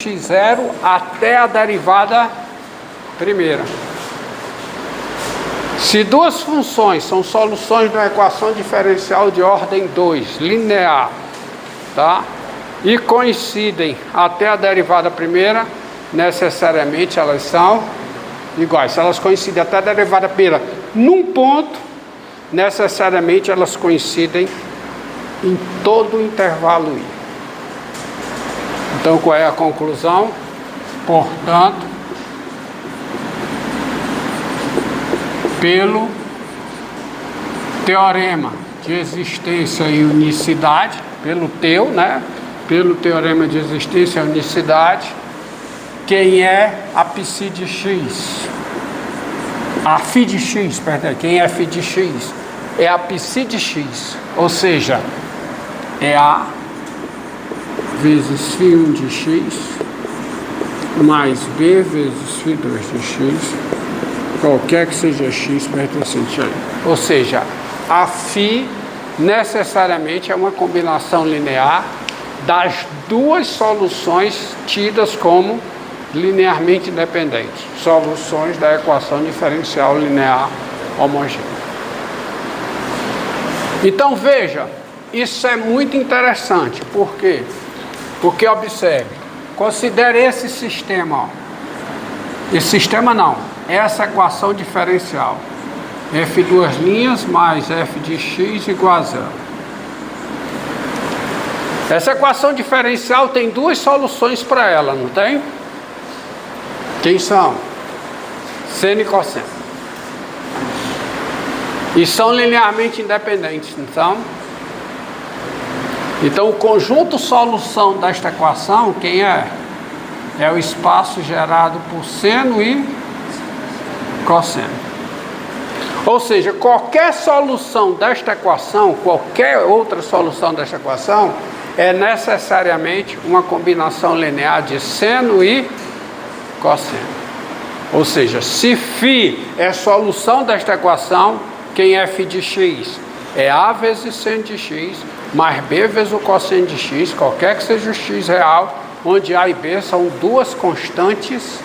x0 até a derivada primeira. Se duas funções são soluções de uma equação diferencial de ordem 2, linear, tá? E coincidem até a derivada primeira, necessariamente elas são iguais. Se elas coincidem até a derivada primeira num ponto, necessariamente elas coincidem em todo o intervalo i. Então, qual é a conclusão? Portanto, pelo teorema de existência e unicidade, pelo teorema de existência e unicidade, quem é a psi de x? A φ de x, perdão, quem é a φ de x? É a psi de x, ou seja, é a vezes φ1 de x mais b vezes φ2 de x, qualquer que seja x pertencente a ele. Ou seja, a φ necessariamente é uma combinação linear das duas soluções tidas como linearmente independentes, soluções da equação diferencial linear homogênea. Então veja, isso é muito interessante. Por quê? Porque observe, considere esse sistema, ó. Esse sistema não, essa equação diferencial, f duas linhas mais f de x igual a zero. Essa equação diferencial tem duas soluções para ela, não tem? Quem são? Seno e cosseno. E são linearmente independentes, então o conjunto solução desta equação, quem é? É o espaço gerado por seno e cosseno. Ou seja, qualquer solução desta equação, qualquer outra solução desta equação, é necessariamente uma combinação linear de seno e cosseno. Ou seja, se φ é solução desta equação, quem é φ de x? É a vezes seno de x, mais b vezes o cosseno de x, qualquer que seja o x real, onde a e b são duas constantes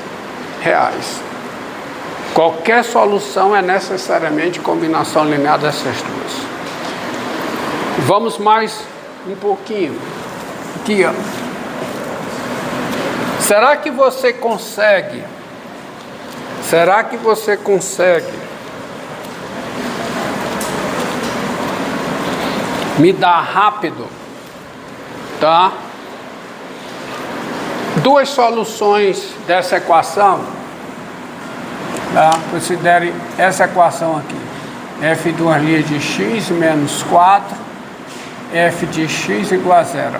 reais. Qualquer solução é necessariamente combinação linear dessas duas. Vamos mais um pouquinho. Aqui, ó. Será que você consegue me dar rápido, tá? Duas soluções dessa equação, tá? Considere essa equação aqui, f duas linhas de x menos 4, f de x igual a zero.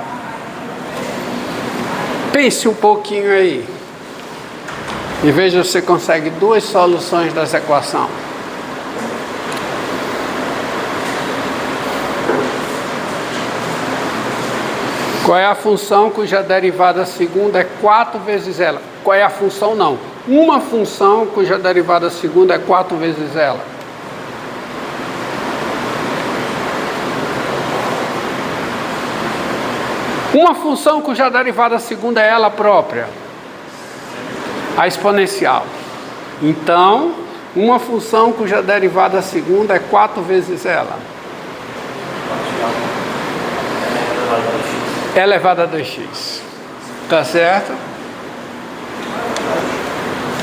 Pense um pouquinho aí e veja se você consegue duas soluções dessa equação. Qual é a função cuja derivada segunda é 4 vezes ela? Qual é a função? Não. Uma função cuja derivada segunda é 4 vezes ela. Uma função cuja derivada segunda é ela própria. A exponencial. Então, uma função cuja derivada segunda é 4 vezes ela. Elevado a 2x, tá certo?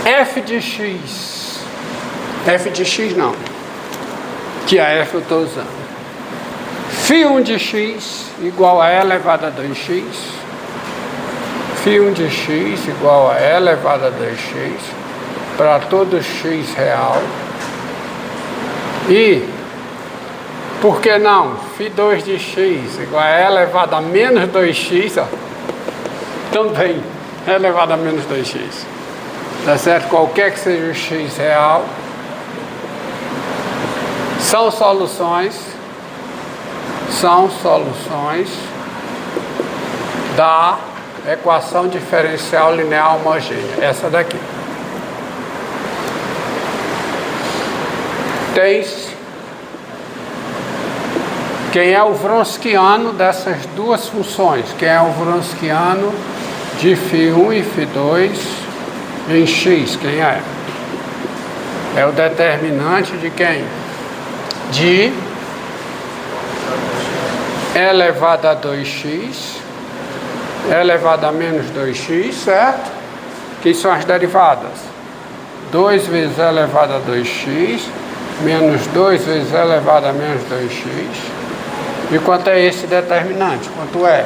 F de x não, que a f eu estou usando. φ1 de x igual a e elevado a 2x, φ1 de x igual a e elevado a 2x, para todo x real, e por que não? φ2 de x igual a e elevado a menos 2x, ó, também é elevado a menos 2x. Tá certo? Qualquer que seja o x real, são soluções da equação diferencial linear homogênea. Essa daqui. Quem é o Wronskiano dessas duas funções? Quem é o Wronskiano de φ1 e φ2 em x. Quem é? É o determinante de quem? De elevado a 2x elevado a menos 2x, certo? Que são as derivadas. 2 vezes e elevado a 2x menos 2 vezes e elevado a menos 2x. E quanto é esse determinante? Quanto é?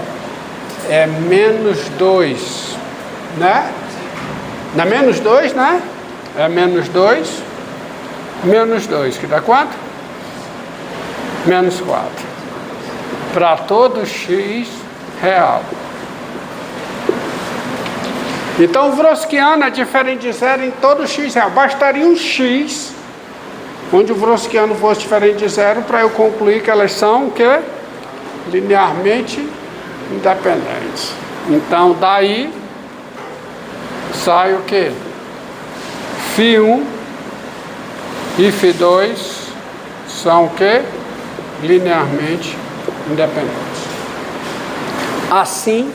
É menos 2, né? Não é menos 2, né? É menos 2, que dá quanto? Menos 4. Para todo x real. Então, o Wronskiano é diferente de zero em todo x real. Bastaria um x, onde o Wronskiano fosse diferente de zero, para eu concluir que elas são o quê? Linearmente independentes. Então, daí sai o quê? φ1 e φ2 são o quê? Linearmente independentes. Assim,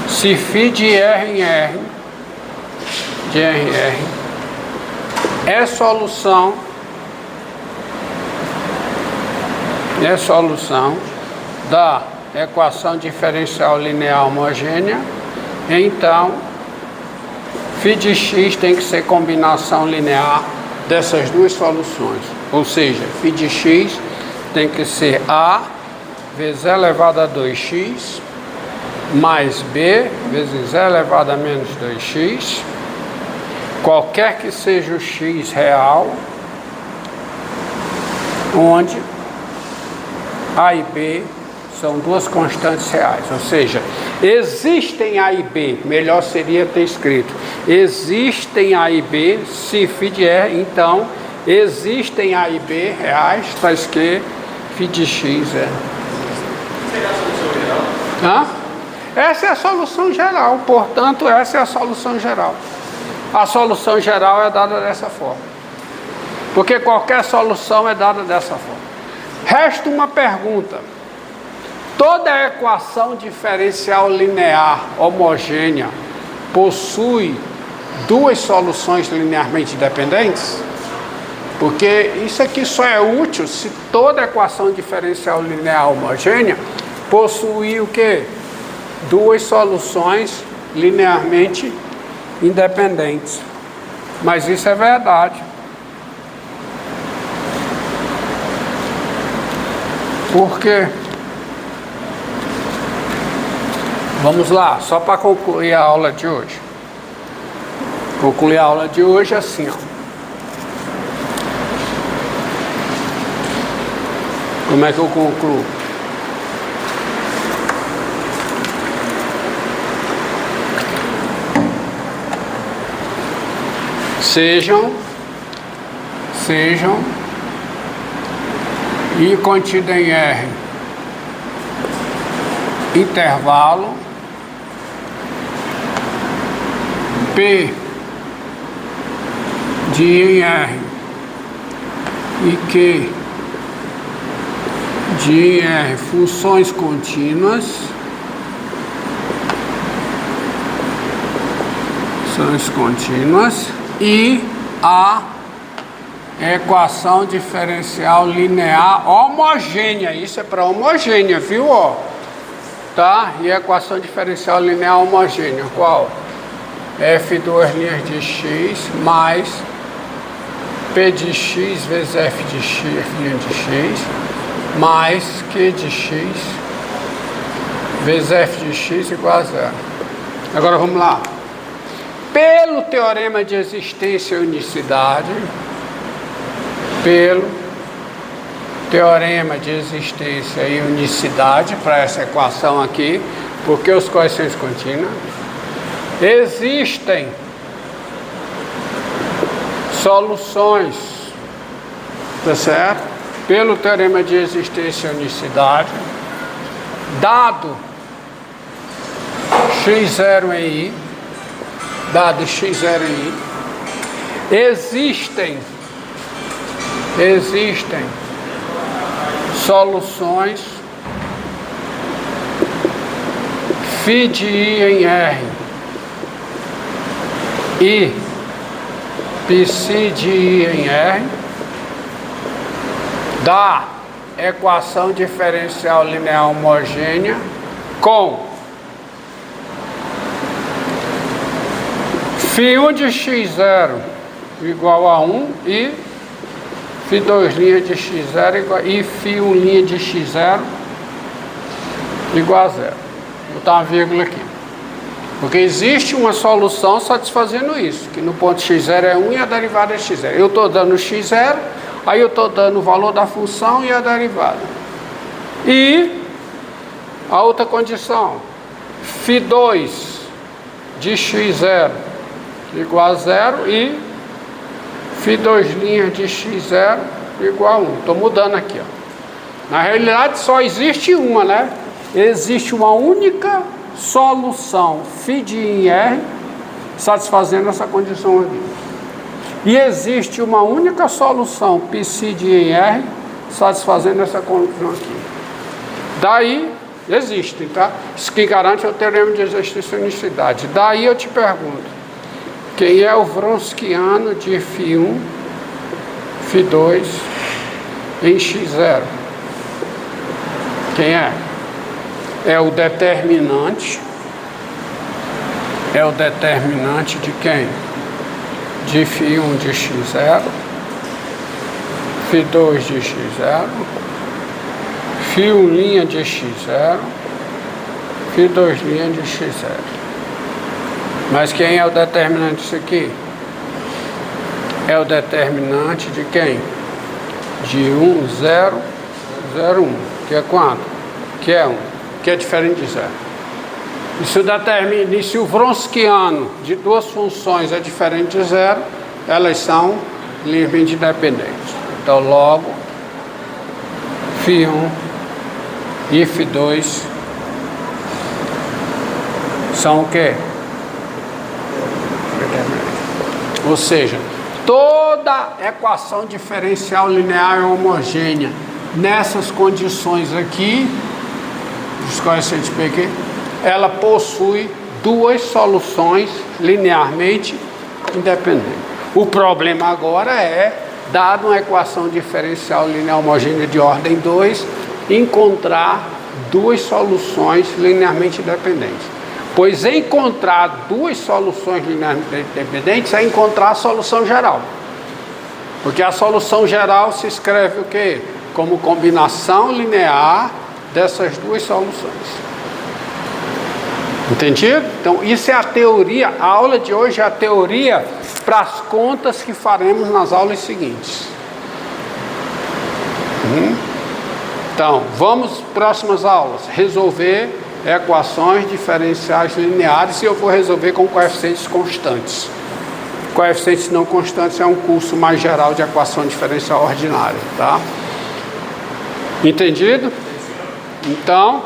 se φ de R em R, é solução da equação diferencial linear homogênea, então φ de x tem que ser combinação linear dessas duas soluções. Ou seja, φ de x tem que ser A vezes e elevado a 2x mais B vezes e elevado a menos 2x, qualquer que seja o x real, onde A e B são duas constantes reais. Ou seja, existem A e B, melhor seria ter escrito, existem A e B, se φ de R, então existem A e B reais, tais que φ de x é. Será a solução geral? Hã? Essa é a solução geral, portanto, essa é a solução geral. A solução geral é dada dessa forma. Porque qualquer solução é dada dessa forma. Resta uma pergunta. Toda equação diferencial linear homogênea possui duas soluções linearmente independentes? Porque isso aqui só é útil se toda equação diferencial linear homogênea possuir o quê? Duas soluções linearmente independentes. Mas isso é verdade. Por quê? Vamos lá, só para concluir a aula de hoje. Concluir a aula de hoje assim, ó. Como é que eu concluo? Sejam e contido em R intervalo P de I em R e Q de I em R funções contínuas, e a equação diferencial linear homogênea. Isso é para homogênea, viu? Ó, tá? E a equação diferencial linear homogênea, qual? F duas linhas de x mais P de x vezes F de x, F linha de x, mais Q de x vezes F de x igual a zero. Agora vamos lá. Pelo teorema de existência e unicidade, para essa equação aqui, porque os coeficientes contínuos, existem soluções, tá certo? Pelo teorema de existência e unicidade, dado x0 em I, existem soluções φ de I em R e psi de I em R dá equação diferencial linear homogênea com φ1 de x0 igual a 1 e φ2' de x0 igual, e φ1' de x0 igual a 0. Vou botar uma vírgula aqui. Porque existe uma solução satisfazendo isso, que no ponto x0 é 1 e a derivada é x0. Eu estou dando x0, aí eu estou dando o valor da função e a derivada. E a outra condição, φ2 de x0 igual a 0 e φ2' de x0 igual a 1. Estou mudando aqui, ó. Na realidade só existe uma, né? Existe uma única solução φ de I em R satisfazendo essa condição aqui. E existe uma única solução psi de I em R satisfazendo essa condição aqui. Daí, existem, tá? Isso que garante é o teorema de exercício de unicidade. Daí eu te pergunto, quem é o Wronskiano de φ1, φ2 em x0? Quem é? É o determinante. É o determinante de quem? De φ1 de x0, φ2 de x0, φ1' de x0, φ2' de x0. Mas quem é o determinante disso aqui? É o determinante de quem? De 1, 0, 0, 1. Que é quanto? Que é 1. Que é diferente de 0. Isso determina, e se o Wronskiano de duas funções é diferente de 0, elas são livremente independentes. Então, logo, φ1 e φ2 são o quê? Ou seja, toda equação diferencial linear é homogênea nessas condições aqui, dos coeficientes PQ, ela possui duas soluções linearmente independentes. O problema agora é, dado uma equação diferencial linear homogênea de ordem 2, encontrar duas soluções linearmente independentes. Pois encontrar duas soluções linearmente independentes é encontrar a solução geral. Porque a solução geral se escreve o quê? Como combinação linear dessas duas soluções. Entendido? Então, isso é a teoria. A aula de hoje é a teoria para as contas que faremos nas aulas seguintes. Então, vamos próximas aulas resolver equações diferenciais lineares e eu vou resolver com coeficientes constantes. Coeficientes não constantes é um curso mais geral de equação diferencial ordinária, tá? Entendido? Então,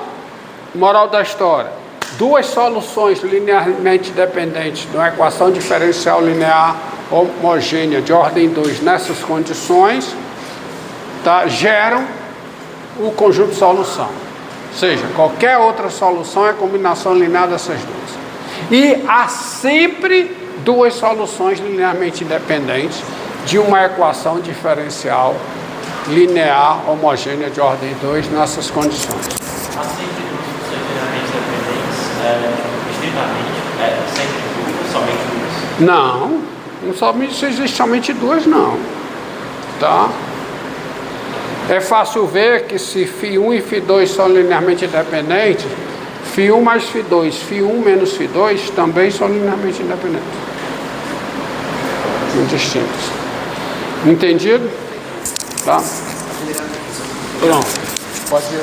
moral da história: duas soluções linearmente dependentes de uma equação diferencial linear homogênea de ordem 2 nessas condições, tá, geram o conjunto de solução. Ou seja, qualquer outra solução é combinação linear dessas duas. E há sempre duas soluções linearmente independentes de uma equação diferencial linear homogênea de ordem 2 nessas condições. Há sempre duas linearmente dependentes, estritamente, sempre duas, somente duas? Não, não somente existe somente duas, não. Tá? É fácil ver que se φ1 e φ2 são linearmente independentes, φ1 mais φ2, φ1 menos φ2 também são linearmente independentes. Distintos. Entendido? Tá? Pronto. Pode ler.